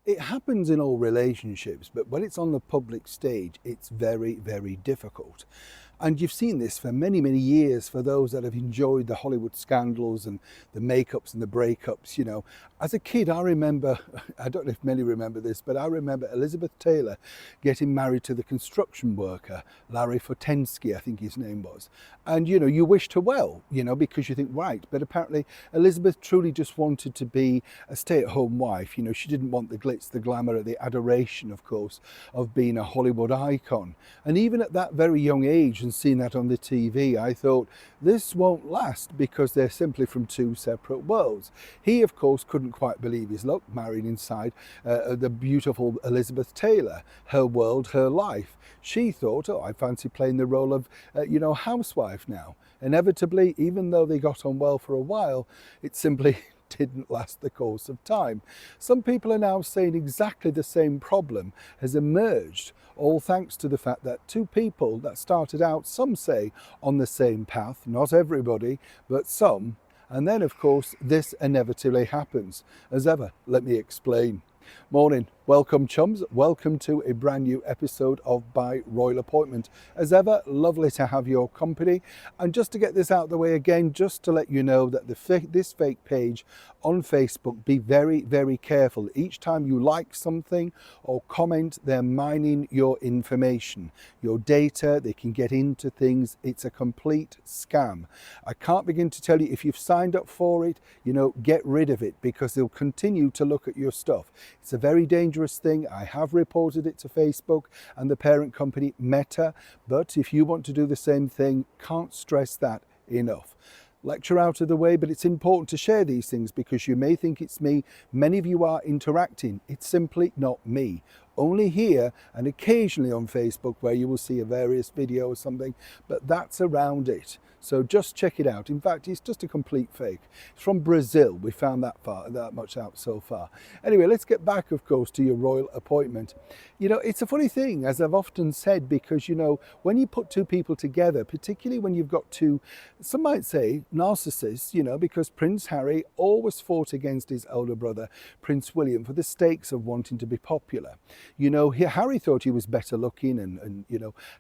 It happens in all relationships, but when it's on the public stage, it's very, very difficult. And you've seen this for many, many years for those that have enjoyed the Hollywood scandals and the makeups and the breakups. As a kid, I remember, I don't know if many remember this, but I remember Elizabeth Taylor getting married to the construction worker, Larry Fortensky, I think his name was. And, you wished her well, because you think, right. But apparently Elizabeth truly just wanted to be a stay-at-home wife. She didn't want the glitz, the glamour, the adoration, of course, of being a Hollywood icon. And even at that very young age, and seeing that on the TV, I thought this won't last because they're simply from two separate worlds. He, of course, couldn't quite believe his luck, married inside the beautiful Elizabeth Taylor, her world, her life. She thought, oh, I fancy playing the role of, housewife now. Inevitably, even though they got on well for a while, it simply didn't last the course of time. Some people are now saying exactly the same problem has emerged, all thanks to the fact that two people that started out, some say, on the same path, not everybody, but some, and then of course this inevitably happens. As ever, let me explain. Morning, welcome chums, welcome to a brand new episode of By Royal Appointment. As ever, lovely to have your company, and just to get this out of the way again, just to let you know that this fake page on Facebook, be very, very careful. Each time you like something or comment, they're mining your information, your data. They can get into things. It's a complete scam. I can't begin to tell you, if you've signed up for it, get rid of it, because they'll continue to look at your stuff. It's a very dangerous thing. I have reported it to Facebook and the parent company Meta, but if you want to do the same thing, can't stress that enough. Lecture out of the way, but it's important to share these things because you may think it's me. Many of you are interacting. It's simply not me. Only here and occasionally on Facebook where you will see a various video or something, but that's around it. So just check it out. In fact, it's just a complete fake. It's from Brazil. We found that much out so far. Anyway, let's get back, of course, to your royal appointment. It's a funny thing, as I've often said, because, when you put two people together, particularly when you've got two, some might say, narcissists, because Prince Harry always fought against his elder brother, Prince William, for the stakes of wanting to be popular. Harry thought he was better looking and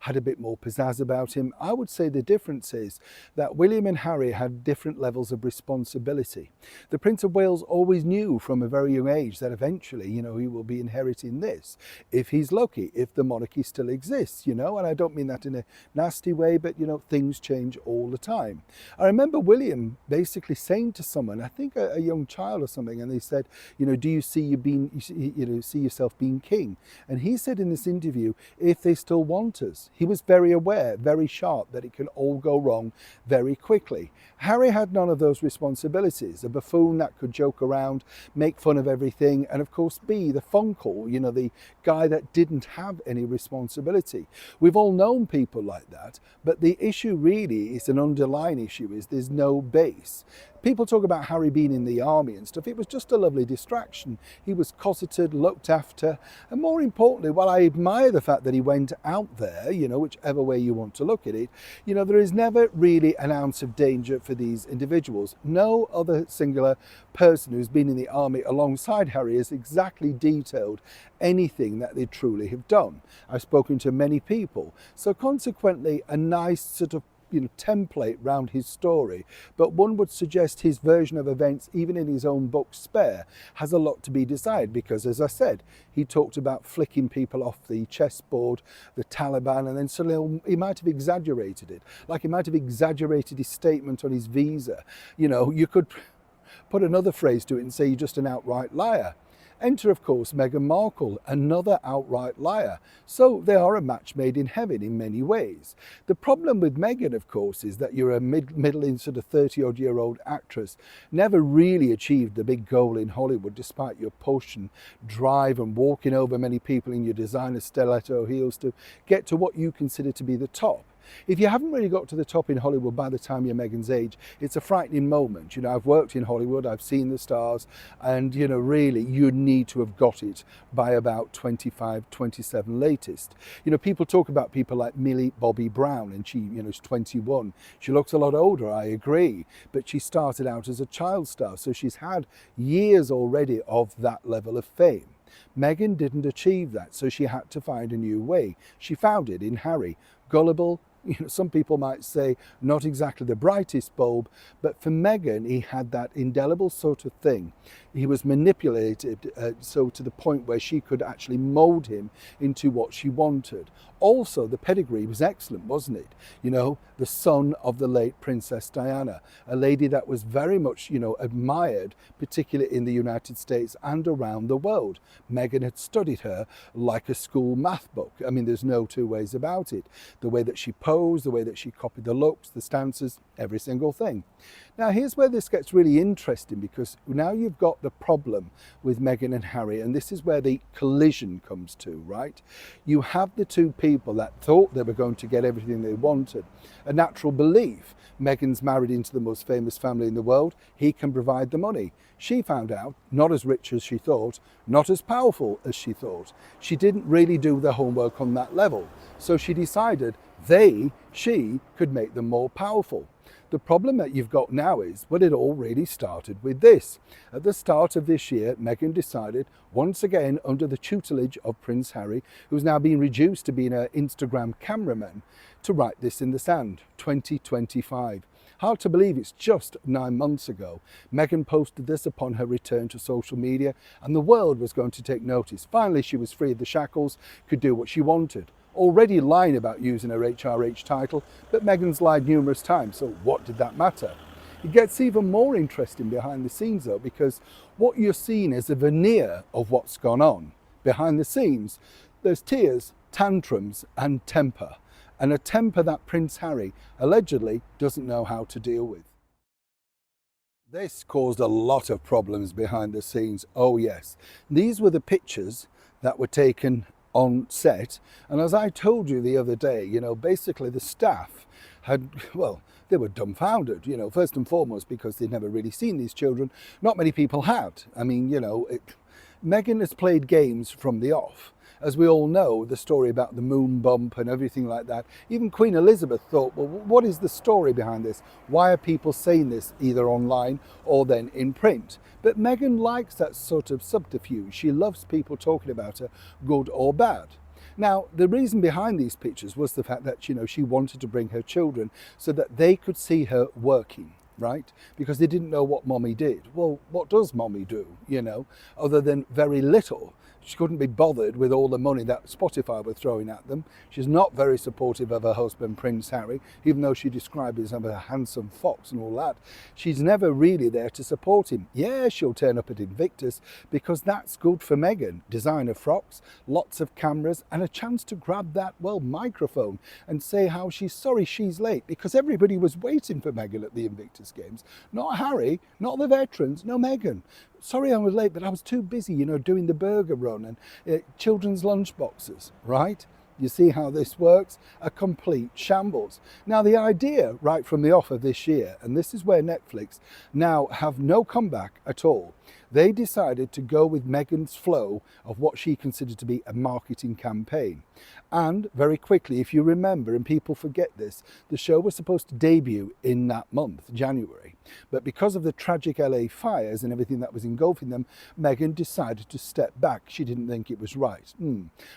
had a bit more pizzazz about him. I would say the difference is that William and Harry had different levels of responsibility. The Prince of Wales always knew from a very young age that eventually, he will be inheriting this, if he's lucky, if the monarchy still exists, and I don't mean that in a nasty way, but, things change all the time. I remember William basically saying to someone, I think a young child or something, and they said, do you see see yourself being king? And he said in this interview, if they still want us. He was very aware, very sharp, that it can all go wrong very quickly. Harry had none of those responsibilities. A buffoon that could joke around, make fun of everything, and of course be the funkle, the guy that didn't have any responsibility. We've all known people like that, but the issue really is an underlying issue, is there's no base. People talk about Harry being in the army and stuff. It was just a lovely distraction. He was cosseted, looked after, and more importantly, while I admire the fact that he went out there, whichever way you want to look at it, there is never really an ounce of danger for these individuals. No other singular person who's been in the army alongside Harry has exactly detailed anything that they truly have done. I've spoken to many people, so consequently a nice sort of template round his story, but one would suggest his version of events, even in his own book Spare, has a lot to be desired, because, as I said, he talked about flicking people off the chessboard, the Taliban, and then suddenly he might have exaggerated it, like he might have exaggerated his statement on his visa. You could put another phrase to it and say you're just an outright liar. Enter, of course, Meghan Markle, another outright liar. So they are a match made in heaven in many ways. The problem with Meghan, of course, is that you're a middling sort of 30-odd-year-old actress, never really achieved the big goal in Hollywood, despite your push and drive and walking over many people in your designer stiletto heels to get to what you consider to be the top. If you haven't really got to the top in Hollywood by the time you're Meghan's age, it's a frightening moment. I've worked in Hollywood, I've seen the stars, and, really, you need to have got it by about 25, 27 latest. People talk about people like Millie Bobby Brown, and she, is 21. She looks a lot older, I agree, but she started out as a child star, so she's had years already of that level of fame. Meghan didn't achieve that, so she had to find a new way. She found it in Harry. Gullible, some people might say not exactly the brightest bulb, but for Meghan, he had that indelible sort of thing. He was manipulated so to the point where she could actually mold him into what she wanted. Also, the pedigree was excellent, wasn't it? The son of the late Princess Diana, a lady that was very much, admired, particularly in the United States and around the world. Meghan had studied her like a school math book. I mean, there's no two ways about it. The way that she posed, the way that she copied the looks, the stances, every single thing. Now, here's where this gets really interesting, because now you've got the problem with Meghan and Harry, and this is where the collision comes to, right? You have the two people that thought they were going to get everything they wanted. A natural belief. Meghan's married into the most famous family in the world. He can provide the money. She found out, not as rich as she thought, not as powerful as she thought. She didn't really do the homework on that level. So she decided she could make them more powerful. The problem that you've got now is, well, it all really started with this. At the start of this year, Meghan decided, once again under the tutelage of Prince Harry, who's now been reduced to being an Instagram cameraman, to write this in the sand, 2025. Hard to believe it's just 9 months ago. Meghan posted this upon her return to social media, and the world was going to take notice. Finally, she was free of the shackles, could do what she wanted. Already lying about using her HRH title, but Meghan's lied numerous times, so what did that matter? It gets even more interesting behind the scenes though, because what you're seeing is a veneer of what's gone on. Behind the scenes, there's tears, tantrums and temper. And a temper that Prince Harry allegedly doesn't know how to deal with. This caused a lot of problems behind the scenes, oh yes. These were the pictures that were taken on set, and as I told you the other day, basically the staff had, well, they were dumbfounded, first and foremost because they'd never really seen these children. Not many people had. I mean, Meghan has played games from the off. As we all know, the story about the moon bump and everything like that, even Queen Elizabeth thought, well, what is the story behind this? Why are people saying this either online or then in print? But Meghan likes that sort of subterfuge. She loves people talking about her, good or bad. Now, the reason behind these pictures was the fact that, she wanted to bring her children so that they could see her working. Right? Because they didn't know what mommy did. Well, what does mommy do, other than very little? She couldn't be bothered with all the money that Spotify were throwing at them. She's not very supportive of her husband, Prince Harry, even though she described him as a handsome fox and all that. She's never really there to support him. Yeah, she'll turn up at Invictus because that's good for Meghan. Designer frocks, lots of cameras, and a chance to grab that, microphone and say how she's sorry she's late, because everybody was waiting for Meghan at the Invictus Games. Not Harry, not the veterans, no, Meghan. Sorry I was late, but I was too busy, doing the burger run and children's lunch boxes, right? You see how this works? A complete shambles. Now, the idea right from the off of this year, and this is where Netflix now have no comeback at all, they decided to go with Meghan's flow of what she considered to be a marketing campaign. And very quickly, if you remember, and people forget this, the show was supposed to debut in that month, January. But because of the tragic LA fires and everything that was engulfing them, Meghan decided to step back. She didn't think it was right.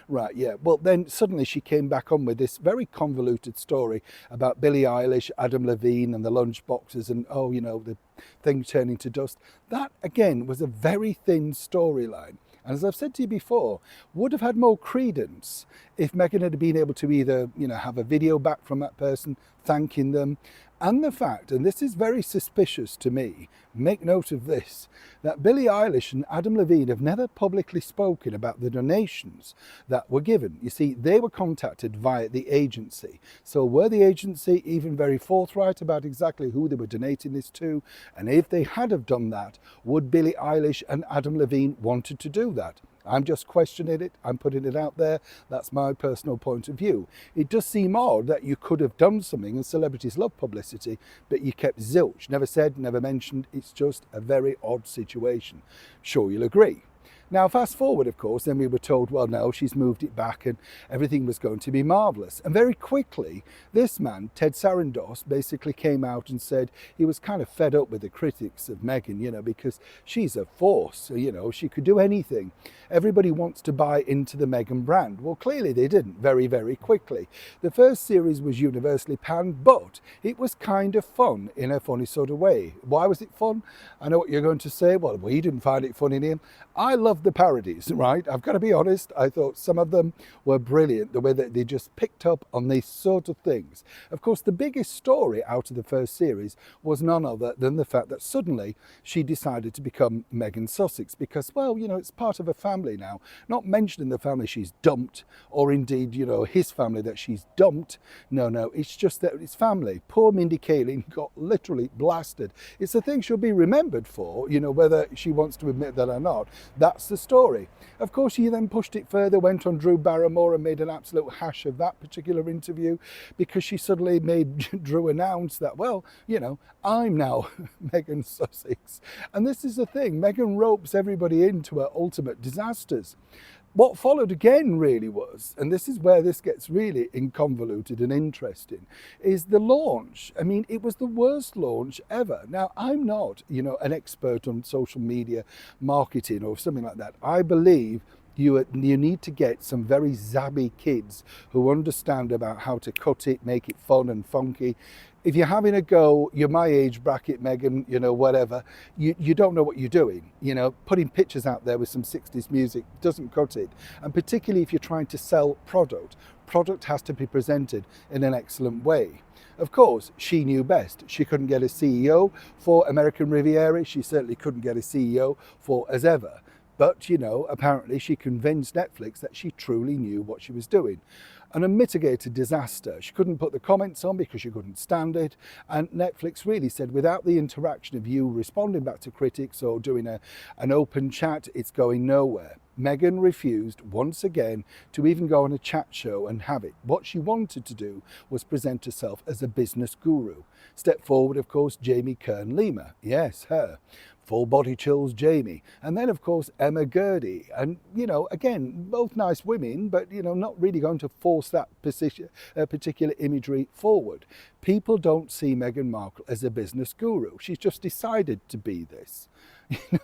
Right, yeah. Well, then suddenly she came back on with this very convoluted story about Billie Eilish, Adam Levine and the lunch boxes and, the thing turning to dust. That, again, was a very thin storyline. And as I've said to you before, would have had more credence if Meghan had been able to either, have a video back from that person thanking them. And the fact, and this is very suspicious to me, make note of this, that Billie Eilish and Adam Levine have never publicly spoken about the donations that were given. You see, they were contacted via the agency. So were the agency even very forthright about exactly who they were donating this to? And if they had have done that, would Billie Eilish and Adam Levine wanted to do that? I'm just questioning it. I'm putting it out there. That's my personal point of view. It does seem odd that you could have done something, and celebrities love publicity, but you kept zilch. Never said, never mentioned. It's just a very odd situation. Sure, you'll agree. Now, fast forward, of course, then we were told, well, no, she's moved it back and everything was going to be marvellous. And very quickly, this man, Ted Sarandos, basically came out and said he was kind of fed up with the critics of Meghan, because she's a force, she could do anything. Everybody wants to buy into the Meghan brand. Well, clearly they didn't very, very quickly. The first series was universally panned, but it was kind of fun in a funny sort of way. Why was it fun? I know what you're going to say. Well, we didn't find it funny, Neil. I love the parodies, right? I've got to be honest. I thought some of them were brilliant, the way that they just picked up on these sort of things. Of course, the biggest story out of the first series was none other than the fact that suddenly she decided to become Meghan Sussex because, well, it's part of a family now. Not mentioning the family she's dumped or indeed, his family that she's dumped. No, it's just that it's family. Poor Mindy Kaling got literally blasted. It's a thing she'll be remembered for, whether she wants to admit that or not. That's the story. Of course, she then pushed it further, went on Drew Barrymore and made an absolute hash of that particular interview because she suddenly made Drew announce that, well, I'm now Meghan Sussex. And this is the thing, Meghan ropes everybody into her ultimate disasters. What followed again really was, and this is where this gets really convoluted and interesting, is the launch. I mean, it was the worst launch ever. Now, I'm not, an expert on social media marketing or something like that. I believe you need to get some very zabby kids who understand about how to cut it, make it fun and funky. If you're having a go, you're my age bracket, Meghan, whatever, you don't know what you're doing. Putting pictures out there with some 60s music doesn't cut it. And particularly if you're trying to sell product has to be presented in an excellent way. Of course, she knew best. She couldn't get a CEO for American Riviera. She certainly couldn't get a CEO for As Ever. But, apparently she convinced Netflix that she truly knew what she was doing. An unmitigated disaster. She couldn't put the comments on because she couldn't stand it. And Netflix really said, without the interaction of you responding back to critics or doing an open chat, it's going nowhere. Meghan refused once again to even go on a chat show and have it. What she wanted to do was present herself as a business guru. Step forward, of course, Jamie Kern-Lima. Yes, her. Full body chills Jamie. And then, of course, Emma Gurdy. And, again, both nice women, but, not really going to force that particular imagery forward. People don't see Meghan Markle as a business guru. She's just decided to be this.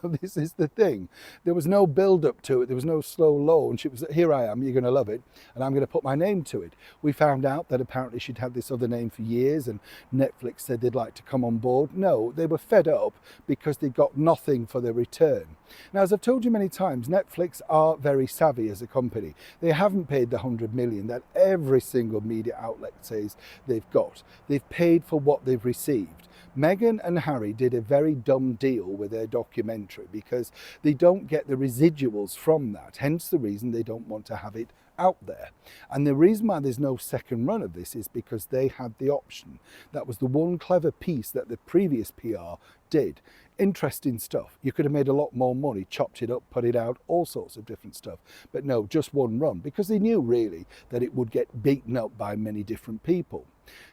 This is the thing. There was no build up to it. There was no slow launch. It was, here I am, you're going to love it, and I'm going to put my name to it. We found out that apparently she'd had this other name for years and Netflix said they'd like to come on board. No, they were fed up because they got nothing for their return. Now, as I've told you many times, Netflix are very savvy as a company. They haven't paid the 100 million that every single media outlet says they've got. They've paid for what they've received. Meghan and Harry did a very dumb deal with their documentary because they don't get the residuals from that, hence the reason they don't want to have it out there. And the reason why there's no second run of this is because they had the option. That was the one clever piece that the previous PR did. Interesting stuff. You could have made a lot more money, chopped it up, put it out, all sorts of different stuff. But no, just one run, because they knew really that it would get beaten up by many different people.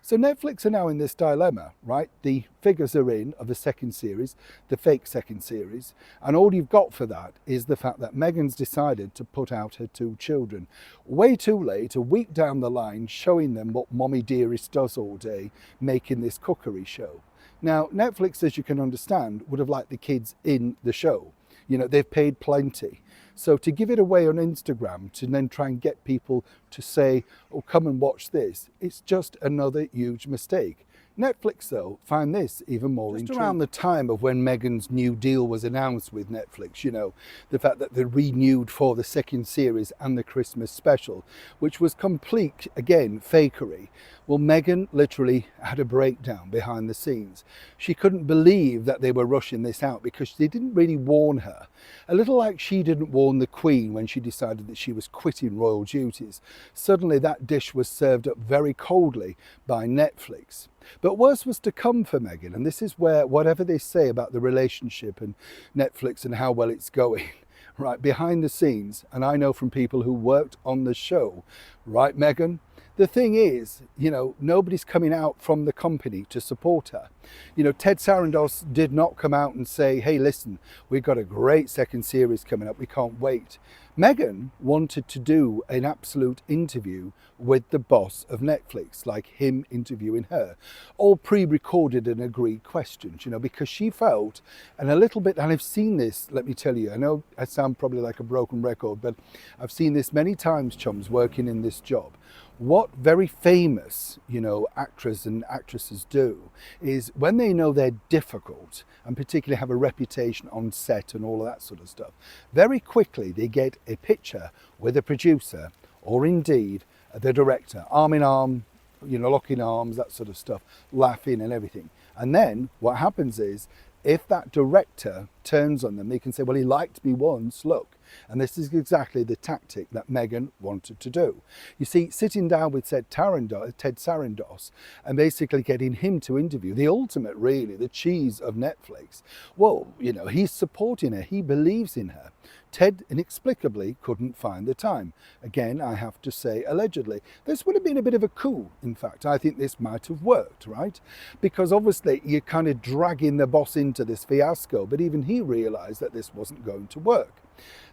So Netflix are now in this dilemma, right? The figures are in of the second series, the fake second series, and all you've got for that is the fact that Meghan's decided to put out her two children way too late, a week down the line, showing them what Mommy Dearest does all day, making this cookery show. Now, Netflix, as you can understand, would have liked the kids in the show. They've paid plenty. So to give it away on Instagram, to then try and get people to say, oh, come and watch this, it's just another huge mistake. Netflix, though, find this even more interesting. Just around the time of when Meghan's new deal was announced with Netflix, the fact that they renewed for the second series and the Christmas special, which was complete, again, fakery. Well, Meghan literally had a breakdown behind the scenes. She couldn't believe that they were rushing this out because they didn't really warn her. A little like she didn't warn the Queen when she decided that she was quitting royal duties. Suddenly that dish was served up very coldly by Netflix. But worse was to come for Meghan, and this is where whatever they say about the relationship and Netflix and how well it's going, right, behind the scenes, and I know from people who worked on the show, right, Meghan, The thing is, nobody's coming out from the company to support her. Ted Sarandos did not come out and say, hey, listen, we've got a great second series coming up, we can't wait. Meghan wanted to do an absolute interview with the boss of Netflix, like him interviewing her, all pre-recorded and agreed questions, because she felt, and a little bit, and I've seen this, let me tell you, I know I sound probably like a broken record, but I've seen this many times, chums, working in this job. What very famous, actors and actresses do is when they know they're difficult and particularly have a reputation on set and all of that sort of stuff, very quickly they get a picture with a producer or indeed the director, arm in arm, locking arms, that sort of stuff, laughing and everything. And then what happens is, if that director turns on them, they can say, well, he liked me once, look. And this is exactly the tactic that Meghan wanted to do. You see, sitting down with Ted Sarandos and basically getting him to interview, the ultimate, really, the cheese of Netflix. Well, he's supporting her, he believes in her. Ted inexplicably couldn't find the time. Again, I have to say, allegedly. This would have been a bit of a coup, in fact. I think this might have worked, right? Because obviously you're kind of dragging the boss into this fiasco, but even he realised that this wasn't going to work.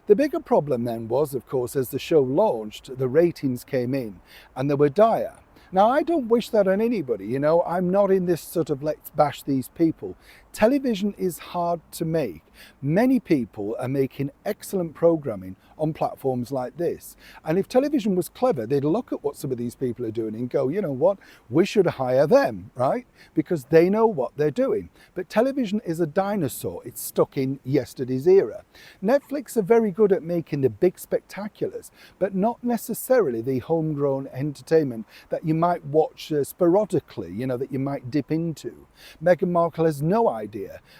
The bigger problem then was, of course, as the show launched, the ratings came in and they were dire. Now, I don't wish that on anybody, I'm not in this sort of let's bash these people. Television is hard to make. Many people are making excellent programming on platforms like this. And if television was clever, they'd look at what some of these people are doing and go, you know what, we should hire them, right? Because they know what they're doing. But television is a dinosaur. It's stuck in yesterday's era. Netflix are very good at making the big spectaculars, but not necessarily the homegrown entertainment that you might watch sporadically, that you might dip into. Meghan Markle has no idea.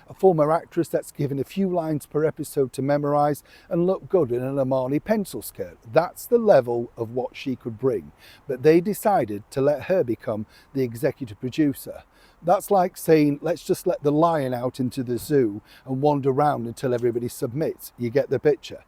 A former actress that's given a few lines per episode to memorize and look good in an Armani pencil skirt. That's the level of what she could bring. But they decided to let her become the executive producer. That's like saying, let's just let the lion out into the zoo and wander around until everybody submits. You get the picture.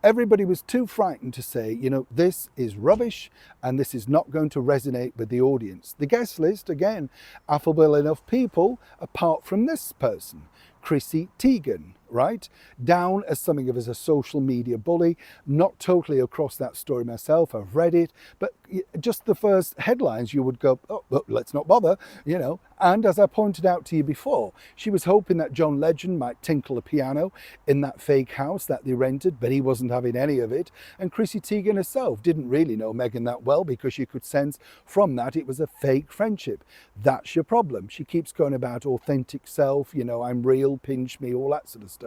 Everybody was too frightened to say, this is rubbish and this is not going to resonate with the audience. The guest list, again, affable enough people, apart from this person, Chrissy Teigen, right? Down as something of as a social media bully, not totally across that story myself, I've read it, but just the first headlines you would go, oh, well, let's not bother, And as I pointed out to you before, she was hoping that John Legend might tinkle a piano in that fake house that they rented, but he wasn't having any of it. And Chrissy Teigen herself didn't really know Meghan that well because you could sense from that it was a fake friendship. That's your problem. She keeps going about authentic self, I'm real, pinch me, all that sort of stuff.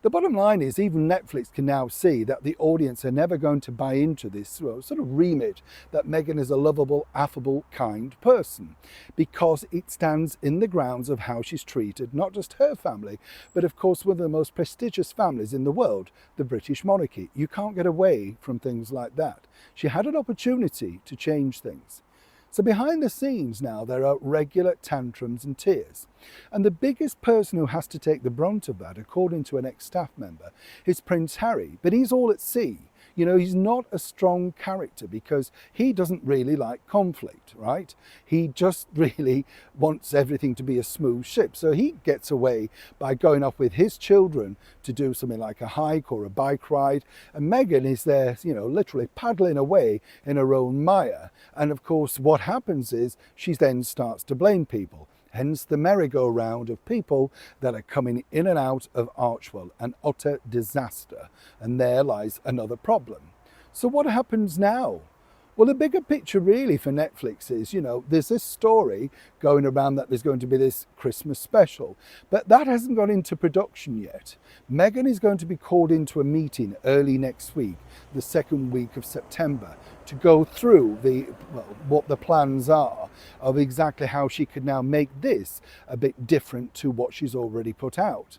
The bottom line is even Netflix can now see that the audience are never going to buy into this sort of remit that Meghan is a lovable, affable, kind person, because it stands in the grounds of how she's treated not just her family, but of course one of the most prestigious families in the world, the British monarchy. You can't get away from things like that. She had an opportunity to change things. So behind the scenes now, there are regular tantrums and tears. And the biggest person who has to take the brunt of that, according to an ex-staff member, is Prince Harry. But he's all at sea. He's not a strong character because he doesn't really like conflict, right? He just really wants everything to be a smooth ship. So he gets away by going off with his children to do something like a hike or a bike ride. And Meghan is there, literally paddling away in her own mire. And of course, what happens is she then starts to blame people. Hence the merry-go-round of people that are coming in and out of Archwell, an utter disaster. And there lies another problem. So what happens now? Well, the bigger picture really for Netflix is, there's this story going around that there's going to be this Christmas special, but that hasn't gone into production yet. Meghan is going to be called into a meeting early next week, the second week of September, to go through what the plans are of exactly how she could now make this a bit different to what she's already put out.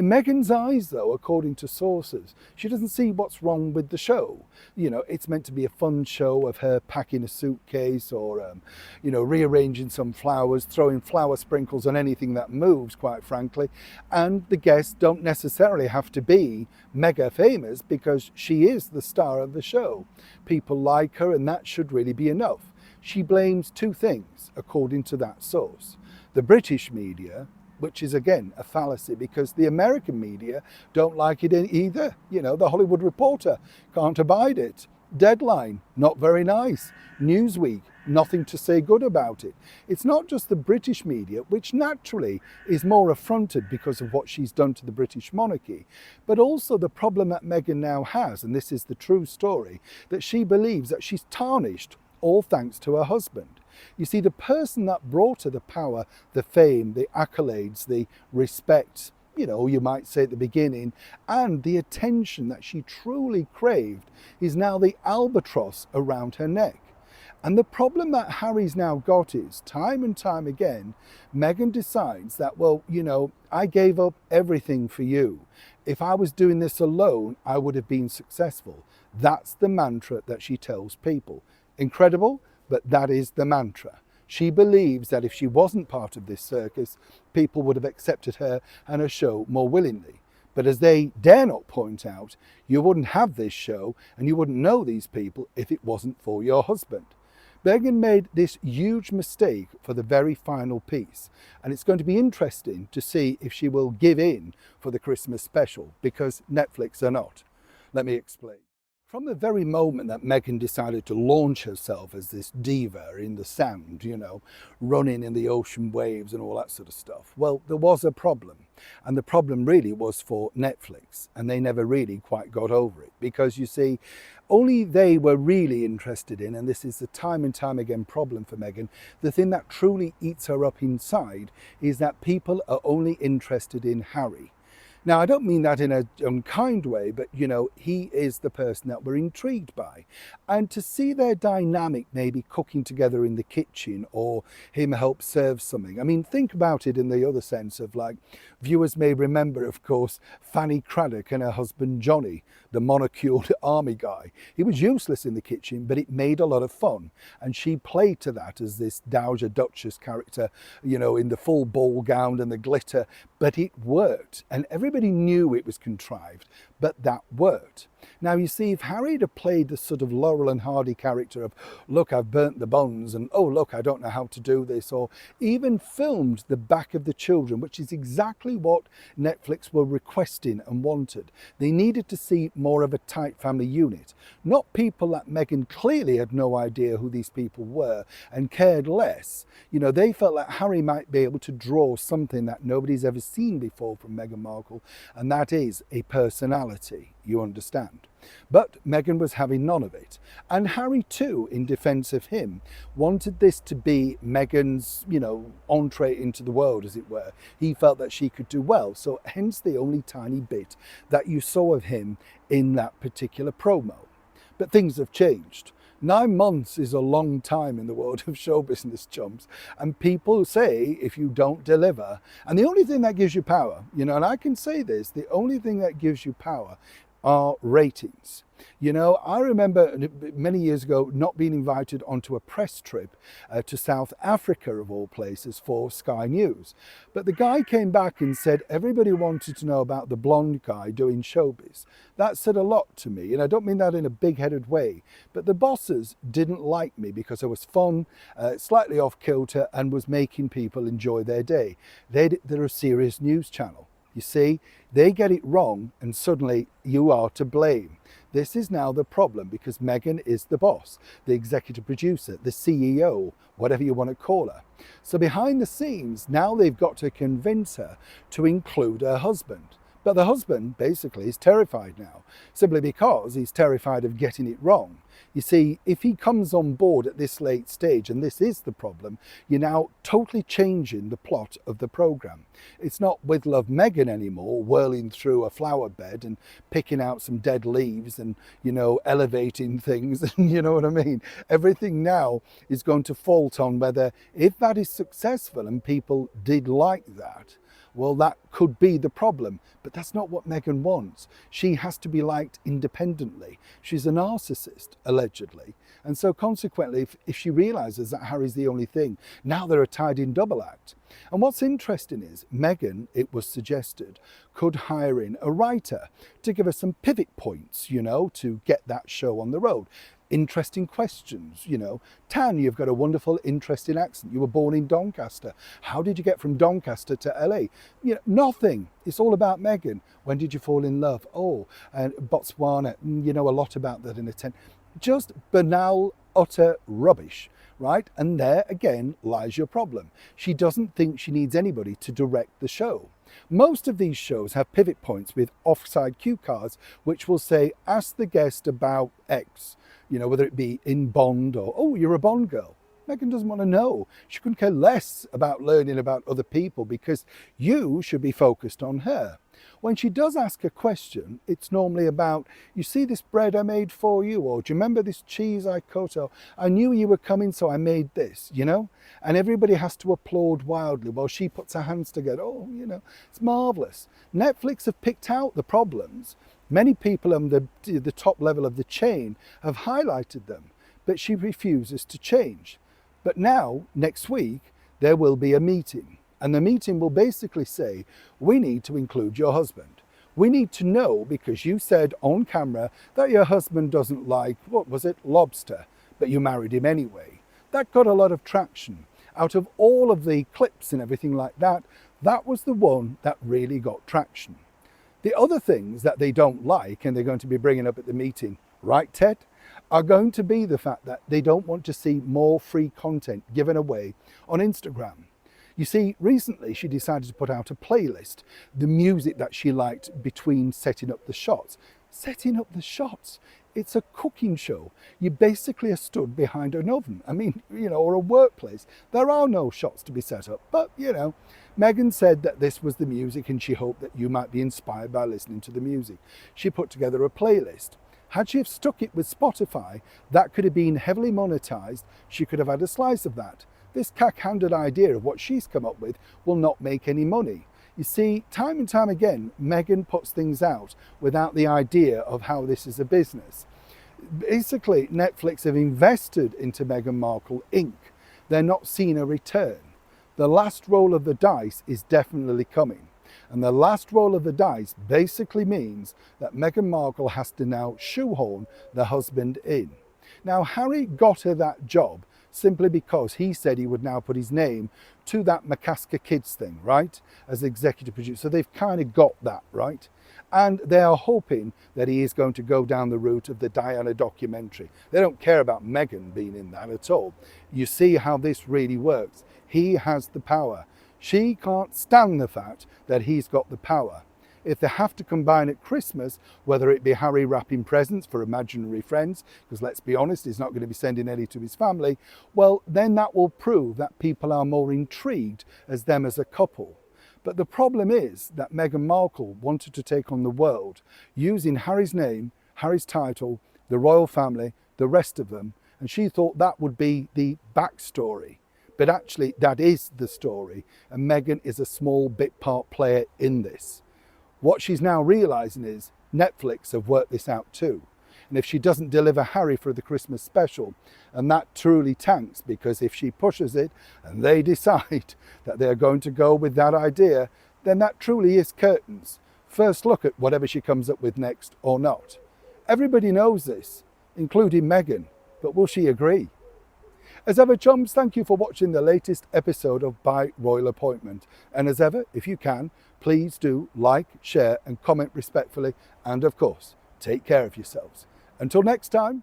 In Meghan's eyes, though, according to sources, she doesn't see what's wrong with the show. It's meant to be a fun show of her packing a suitcase or, rearranging some flowers, throwing flower sprinkles on anything that moves, quite frankly. And the guests don't necessarily have to be mega famous because she is the star of the show. People like her, and that should really be enough. She blames two things, according to that source. The British media, which is again a fallacy because the American media don't like it either. The Hollywood Reporter can't abide it. Deadline, not very nice. Newsweek, nothing to say good about it. It's not just the British media, which naturally is more affronted because of what she's done to the British monarchy, but also the problem that Meghan now has, and this is the true story, that she believes that she's tarnished, all thanks to her husband. You see, the person that brought her the power, the fame, the accolades, the respect, you might say at the beginning, and the attention that she truly craved is now the albatross around her neck. And the problem that Harry's now got is, time and time again, Meghan decides that, I gave up everything for you. If I was doing this alone, I would have been successful. That's the mantra that she tells people. Incredible, but that is the mantra. She believes that if she wasn't part of this circus, people would have accepted her and her show more willingly. But as they dare not point out, you wouldn't have this show and you wouldn't know these people if it wasn't for your husband. Meghan made this huge mistake for the very final piece, and it's going to be interesting to see if she will give in for the Christmas special, because Netflix are not. Let me explain. From the very moment that Meghan decided to launch herself as this diva in the sand, running in the ocean waves and all that sort of stuff, well, there was a problem. And the problem really was for Netflix, and they never really quite got over it, because you see, only they were really interested in, and this is the time and time again problem for Meghan, the thing that truly eats her up inside is that people are only interested in Harry. Now, I don't mean that in an unkind way, but, he is the person that we're intrigued by. And to see their dynamic maybe cooking together in the kitchen or him help serve something. I mean, think about it in the other sense of, like, viewers may remember, of course, Fanny Craddock and her husband Johnny, the monocled army guy. He was useless in the kitchen, but it made a lot of fun. And she played to that as this Dowager Duchess character, in the full ball gown and the glitter. But it worked, and everybody knew it was contrived, but that worked. Now, you see, if Harry had played the sort of Laurel and Hardy character of, look, I've burnt the bonds, and oh, look, I don't know how to do this, or even filmed the back of the children, which is exactly what Netflix were requesting and wanted. They needed to see more of a tight family unit, not people that Meghan clearly had no idea who these people were and cared less. They felt that Harry might be able to draw something that nobody's ever seen before from Meghan Markle, and that is a personality, you understand. But Meghan was having none of it. And Harry too, in defence of him, wanted this to be Meghan's, entree into the world, as it were. He felt that she could do well, so hence the only tiny bit that you saw of him in that particular promo. But things have changed. 9 months is a long time in the world of show business, chums. And people say if you don't deliver, and the only thing that gives you power, and I can say this, the only thing that gives you power are ratings. I remember many years ago not being invited onto a press trip to South Africa, of all places, for Sky News. But the guy came back and said everybody wanted to know about the blonde guy doing showbiz. That said a lot to me, and I don't mean that in a big-headed way, but the bosses didn't like me because I was fun, slightly off kilter, and was making people enjoy their day. They're a serious news channel. You see, they get it wrong and suddenly you are to blame. This is now the problem because Meghan is the boss, the executive producer, the CEO, whatever you want to call her. So behind the scenes, now they've got to convince her to include her husband. But the husband basically is terrified now, simply because he's terrified of getting it wrong. You see, if he comes on board at this late stage, and this is the problem, you're now totally changing the plot of the programme. It's not With Love Meghan anymore, whirling through a flower bed and picking out some dead leaves and, elevating things, and you know what I mean? Everything now is going to fault on whether, if that is successful and people did like that, Well, that could be the problem, but that's not what Meghan wants. She has to be liked independently. She's a narcissist, allegedly. And so consequently, if she realises that Harry's the only thing, now they're a tied-in double act. And what's interesting is Meghan, it was suggested, could hire in a writer to give her some pivot points, to get that show on the road. Interesting questions, Tan, you've got a wonderful, interesting accent. You were born in Doncaster. How did you get from Doncaster to LA? Nothing. It's all about Meghan. When did you fall in love? Oh, and Botswana. You know a lot about that in a tent. Just banal, utter rubbish, right? And there again lies your problem. She doesn't think she needs anybody to direct the show. Most of these shows have pivot points with offside cue cards, which will say, ask the guest about X, whether it be in Bond or, oh, you're a Bond girl. Meghan doesn't want to know. She couldn't care less about learning about other people because you should be focused on her. When she does ask a question, it's normally about, you see this bread I made for you? Or do you remember this cheese I cut? Or I knew you were coming, so I made this, And everybody has to applaud wildly while she puts her hands together. Oh, it's marvellous. Netflix have picked out the problems. Many people on the top level of the chain have highlighted them, but she refuses to change. But now, next week, there will be a meeting. And the meeting will basically say, we need to include your husband. We need to know, because you said on camera that your husband doesn't like, lobster, but you married him anyway. That got a lot of traction. Out of all of the clips and everything like that, that was the one that really got traction. The other things that they don't like, and they're going to be bringing up at the meeting, right, Ted, are going to be the fact that they don't want to see more free content given away on Instagram. You see, recently she decided to put out a playlist, the music that she liked between setting up the shots. Setting up the shots. It's a cooking show. You basically are stood behind an oven. Or a workplace. There are no shots to be set up. But, Meghan said that this was the music and she hoped that you might be inspired by listening to the music. She put together a playlist. Had she have stuck it with Spotify, that could have been heavily monetized. She could have had a slice of that. This cack-handed idea of what she's come up with will not make any money. You see, time and time again, Meghan puts things out without the idea of how this is a business. Basically, Netflix have invested into Meghan Markle Inc. They're not seeing a return. The last roll of the dice is definitely coming. And the last roll of the dice basically means that Meghan Markle has to now shoehorn the husband in. Now, Harry got her that job simply because he said he would now put his name to that McCasker Kids thing, right? As executive producer. So they've kind of got that, right? And they are hoping that he is going to go down the route of the Diana documentary. They don't care about Meghan being in that at all. You see how this really works. He has the power. She can't stand the fact that he's got the power. If they have to combine at Christmas, whether it be Harry wrapping presents for imaginary friends, because let's be honest, he's not going to be sending any to his family, well, then that will prove that people are more intrigued as them as a couple. But the problem is that Meghan Markle wanted to take on the world using Harry's name, Harry's title, the royal family, the rest of them, and she thought that would be the backstory. But actually, that is the story, and Meghan is a small bit part player in this. What she's now realising is Netflix have worked this out too. And if she doesn't deliver Harry for the Christmas special, and that truly tanks, because if she pushes it and they decide that they're going to go with that idea, then that truly is curtains. First look at whatever she comes up with next or not. Everybody knows this, including Meghan, but will she agree? As ever, chums, thank you for watching the latest episode of By Royal Appointment. And as ever, if you can, please do like, share and comment respectfully. And of course, take care of yourselves. Until next time,